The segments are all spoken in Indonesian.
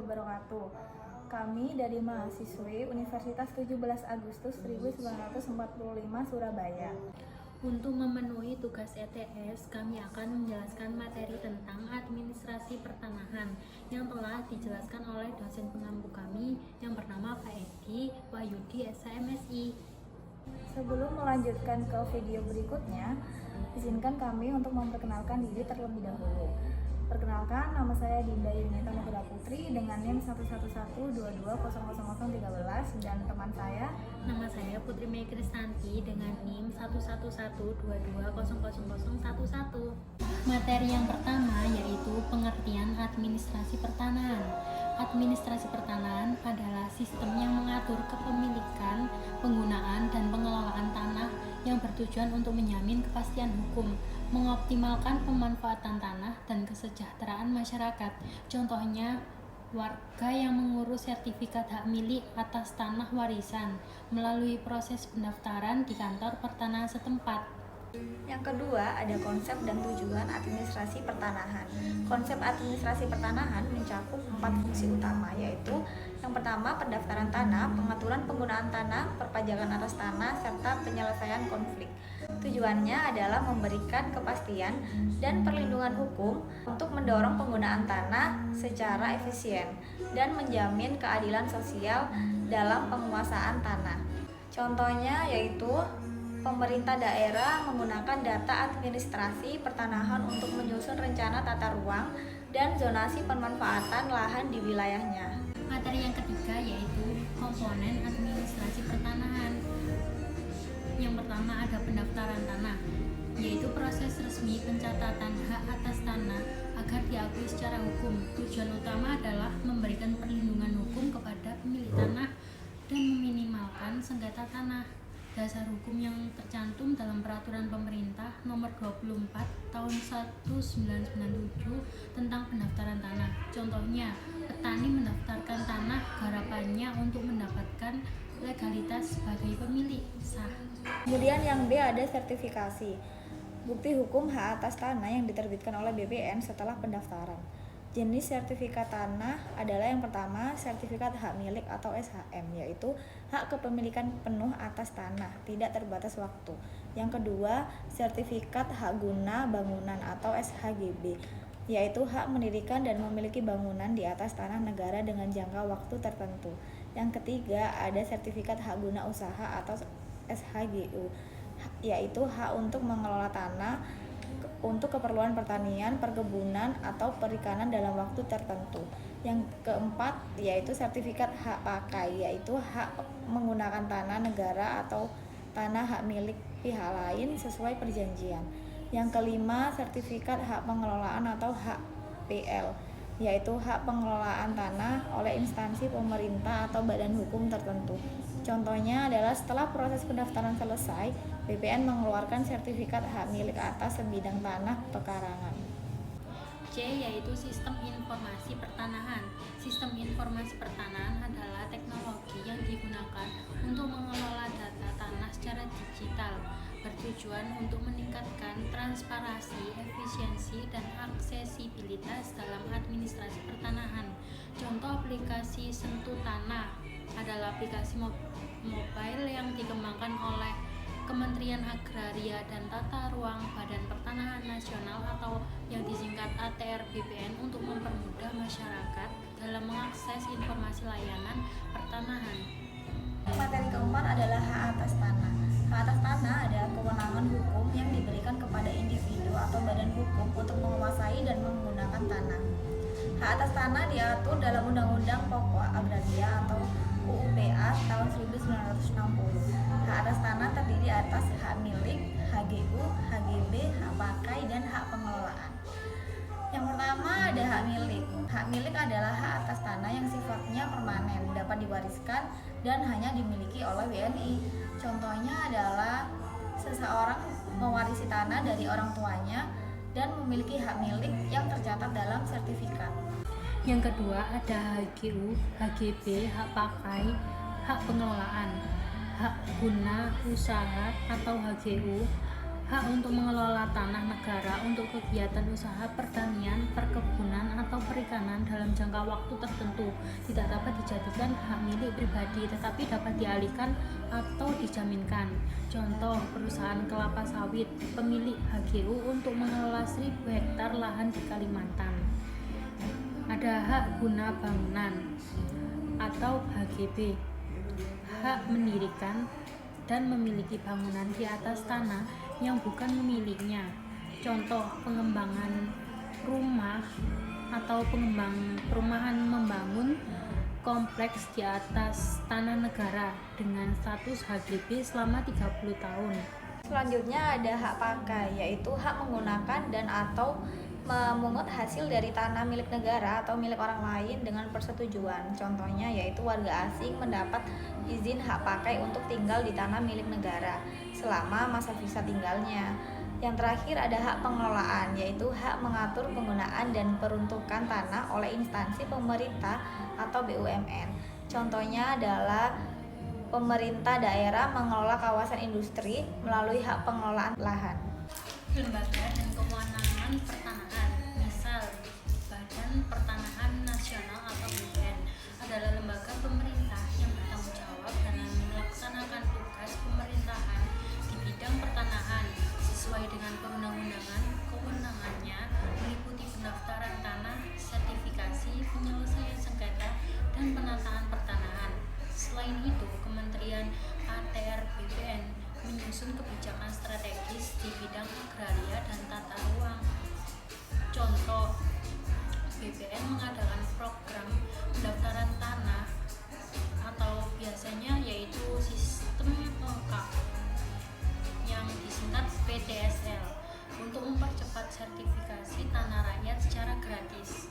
wabarakatuh. Kami dari mahasiswi Universitas 17 Agustus 1945 Surabaya. Untuk memenuhi tugas ETS, kami akan menjelaskan materi tentang administrasi pertanahan yang telah dijelaskan oleh dosen pengampu kami yang bernama Pak Edi Wahyudi SHMSI. Sebelum melanjutkan ke video berikutnya, izinkan kami untuk memperkenalkan diri terlebih dahulu. Perkenalkan, nama saya Dinda Yunita Nugraha Putri dengan NIM 11122000013 dan teman saya. Nama saya Putri Mei Kristanti dengan NIM 11122000011. Materi yang pertama yaitu pengertian administrasi pertanahan. Administrasi pertanahan adalah sistem yang mengatur kepemilikan, penggunaan, dan pengelolaan tanah yang bertujuan untuk menjamin kepastian hukum, mengoptimalkan pemanfaatan tanah, dan kesejahteraan masyarakat. Contohnya, warga yang mengurus sertifikat hak milik atas tanah warisan melalui proses pendaftaran di kantor pertanahan setempat. Yang kedua, ada konsep dan tujuan administrasi pertanahan. Konsep administrasi pertanahan mencakup 4 fungsi utama, yaitu yang pertama, pendaftaran tanah, pengaturan penggunaan tanah, perpajakan atas tanah, serta penyelesaian konflik. Tujuannya adalah memberikan kepastian dan perlindungan hukum untuk mendorong penggunaan tanah secara efisien dan menjamin keadilan sosial dalam penguasaan tanah. Contohnya yaitu pemerintah daerah menggunakan data administrasi pertanahan untuk menyusun rencana tata ruang dan zonasi pemanfaatan lahan di wilayahnya. Materi yang ketiga yaitu komponen administrasi pertanahan. Yang pertama ada pendaftaran tanah, yaitu proses resmi pencatatan hak atas tanah agar diakui secara hukum. Tujuan utama adalah memberikan perlindungan hukum kepada pemilik tanah dan meminimalkan sengketa tanah. Dasar hukum yang tercantum dalam Peraturan Pemerintah Nomor 24 Tahun 1997 tentang pendaftaran tanah. Contohnya, petani mendaftarkan tanah garapannya untuk mendapatkan legalitas sebagai pemilik sah. Kemudian yang B ada sertifikasi. Bukti hukum hak atas tanah yang diterbitkan oleh BPN setelah pendaftaran. Jenis sertifikat tanah adalah yang pertama, sertifikat hak milik atau SHM, yaitu hak kepemilikan penuh atas tanah, tidak terbatas waktu. Yang kedua, sertifikat hak guna bangunan atau SHGB, yaitu hak mendirikan dan memiliki bangunan di atas tanah negara dengan jangka waktu tertentu. Yang ketiga, ada sertifikat hak guna usaha atau SHGU, yaitu hak untuk mengelola tanah untuk keperluan pertanian, perkebunan, atau perikanan dalam waktu tertentu. Yang keempat yaitu sertifikat hak pakai, yaitu hak menggunakan tanah negara atau tanah hak milik pihak lain sesuai perjanjian. Yang kelima, sertifikat hak pengelolaan atau HPL, yaitu hak pengelolaan tanah oleh instansi pemerintah atau badan hukum tertentu. Contohnya adalah setelah proses pendaftaran selesai, BPN mengeluarkan sertifikat hak milik atas sebidang tanah pekarangan. C yaitu sistem informasi pertanahan. Sistem informasi pertanahan adalah teknologi yang digunakan untuk mengelola data tanah secara digital, bertujuan untuk meningkatkan transparansi, efisiensi, dan aksesibilitas dalam administrasi pertanahan. Contoh aplikasi Sentuh Tanah adalah aplikasi mobile yang dikembangkan oleh Kementerian Agraria dan Tata Ruang Badan Pertanahan Nasional atau yang disingkat ATR BPN untuk mempermudah masyarakat dalam mengakses informasi layanan pertanahan. Materi keempat adalah hak atas tanah. Hak atas tanah adalah kewenangan hukum yang diberikan kepada individu atau badan hukum untuk menguasai dan menggunakan tanah. Hak atas tanah diatur dalam Undang-Undang Pokok Agraria atau UUPA tahun 1960. Hak atas tanah terdiri atas hak milik, HGU, HGB, hak pakai, dan hak pengelolaan. Yang pertama ada hak milik. Hak milik adalah hak atas tanah yang sifatnya permanen, dapat diwariskan dan hanya dimiliki oleh WNI. Contohnya adalah seseorang mewarisi tanah dari orang tuanya dan memiliki hak milik yang tercatat dalam sertifikat. Yang kedua ada HGU, HGB, hak pakai, hak pengelolaan, hak guna usaha atau HGU hak untuk mengelola tanah negara untuk kegiatan usaha pertanian, perkebunan, atau perikanan dalam jangka waktu tertentu tidak dapat dijadikan hak milik pribadi tetapi dapat dialihkan atau dijaminkan. Contoh, perusahaan kelapa sawit pemilik HGU untuk mengelola 1.000 hektar lahan di Kalimantan. Ada hak guna bangunan atau HGB, hak mendirikan dan memiliki bangunan di atas tanah yang bukan miliknya. Contoh, pengembangan rumah atau pengembang perumahan membangun kompleks di atas tanah negara dengan status HGB selama 30 tahun. Selanjutnya ada hak pakai, yaitu hak menggunakan dan atau memungut hasil dari tanah milik negara atau milik orang lain dengan persetujuan. Contohnya yaitu warga asing mendapat izin hak pakai untuk tinggal di tanah milik negara selama masa visa tinggalnya. Yang terakhir ada hak pengelolaan, yaitu hak mengatur penggunaan dan peruntukan tanah oleh instansi pemerintah atau BUMN. Contohnya adalah pemerintah daerah mengelola kawasan industri melalui hak pengelolaan lahan. Lembaga dan kewenangan pertanahan, misal Badan Pertanahan Nasional atau BPN, adalah lembaga pemerintah yang bertanggung jawab dalam melaksanakan tugas pemerintahan di bidang pertanahan sesuai dengan perundang-undangan. Kewenangannya meliputi pendaftaran tanah, sertifikasi, penyelesaian sengketa, dan penataan pertanahan. Selain itu, Kementerian ATR BPN menyusun kebijakan strategis di bidang agraria dan tata ruang. Contoh, BPN mengadakan program pendaftaran tanah atau biasanya yaitu sistem lengkap yang disingkat PTSL untuk mempercepat sertifikasi tanah rakyat secara gratis.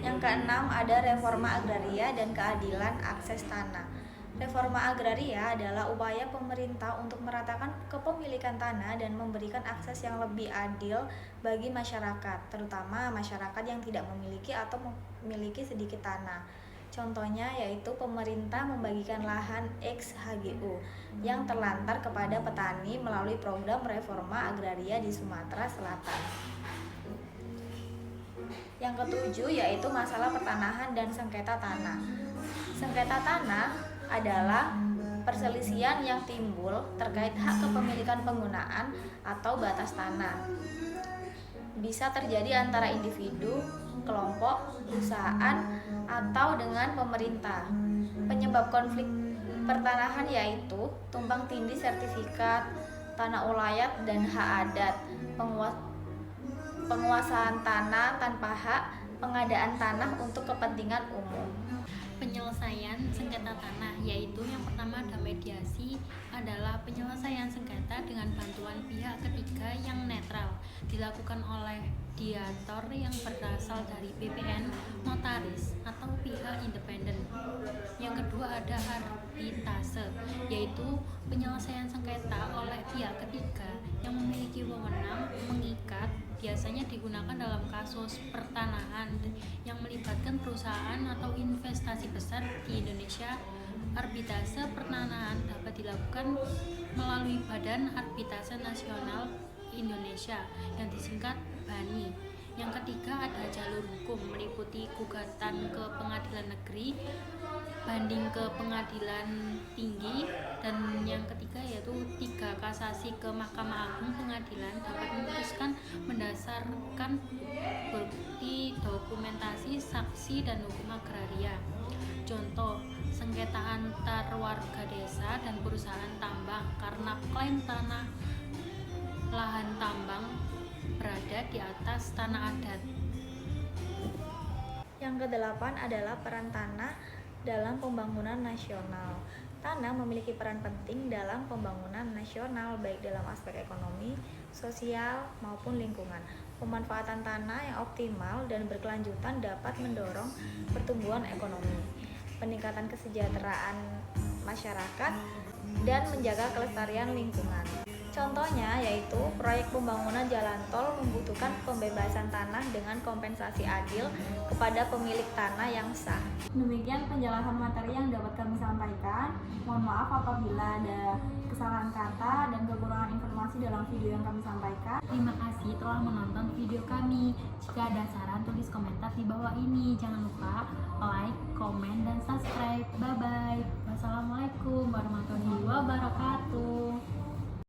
Yang keenam ada reforma agraria dan keadilan akses tanah. Reforma agraria adalah upaya pemerintah untuk meratakan kepemilikan tanah dan memberikan akses yang lebih adil bagi masyarakat, terutama masyarakat yang tidak memiliki atau memiliki sedikit tanah. Contohnya yaitu pemerintah membagikan lahan ex-HGU yang terlantar kepada petani melalui program reforma agraria di Sumatera Selatan. Yang ketujuh yaitu masalah pertanahan dan sengketa tanah. Sengketa tanah adalah perselisihan yang timbul terkait hak kepemilikan penggunaan atau batas tanah. Bisa terjadi antara individu, kelompok, perusahaan, atau dengan pemerintah. Penyebab konflik pertanahan yaitu tumpang tindih sertifikat, tanah ulayat dan hak adat, penguasaan tanah tanpa hak, pengadaan tanah untuk kepentingan umum. Penyelesaian sengketa tanah, yaitu yang pertama ada mediasi, adalah penyelesaian sengketa dengan bantuan pihak ketiga yang netral, dilakukan oleh mediator yang berasal dari BPN, notaris, atau pihak independen. Yang kedua ada arbitrase, yaitu penyelesaian sengketa oleh pihak ketiga yang memiliki wewenang mengikat, biasanya digunakan dalam kasus pertanahan yang melibatkan perusahaan atau investasi besar di Indonesia. Arbitrase pertanahan dapat dilakukan melalui Badan Arbitrase Nasional Indonesia yang disingkat BANI. Yang ketiga ada jalur hukum, meliputi gugatan ke pengadilan negeri, banding ke pengadilan tinggi, dan yang ketiga yaitu 3 kasasi ke Mahkamah Agung. Pengadilan dapat memutuskan berdasarkan bukti, dokumentasi, saksi, dan hukum agraria. Contoh, sengketa antar warga desa dan perusahaan tambang karena klaim tanah lahan tambang berada di atas tanah adat. Yang kedelapan adalah peran tanah dalam pembangunan nasional. Tanah memiliki peran penting dalam pembangunan nasional baik dalam aspek ekonomi, sosial, maupun lingkungan. Pemanfaatan tanah yang optimal dan berkelanjutan dapat mendorong pertumbuhan ekonomi, peningkatan kesejahteraan masyarakat, dan menjaga kelestarian lingkungan. Contohnya yaitu proyek pembangunan jalan tol membutuhkan pembebasan tanah dengan kompensasi adil kepada pemilik tanah yang sah. Demikian penjelasan materi yang dapat kami sampaikan. Mohon maaf apabila ada kesalahan kata dan kekurangan informasi dalam video yang kami sampaikan. Terima kasih telah menonton video kami. Jika ada saran, tulis komentar di bawah ini. Jangan lupa like, komen, dan subscribe. Bye-bye. Wassalamualaikum warahmatullahi wabarakatuh.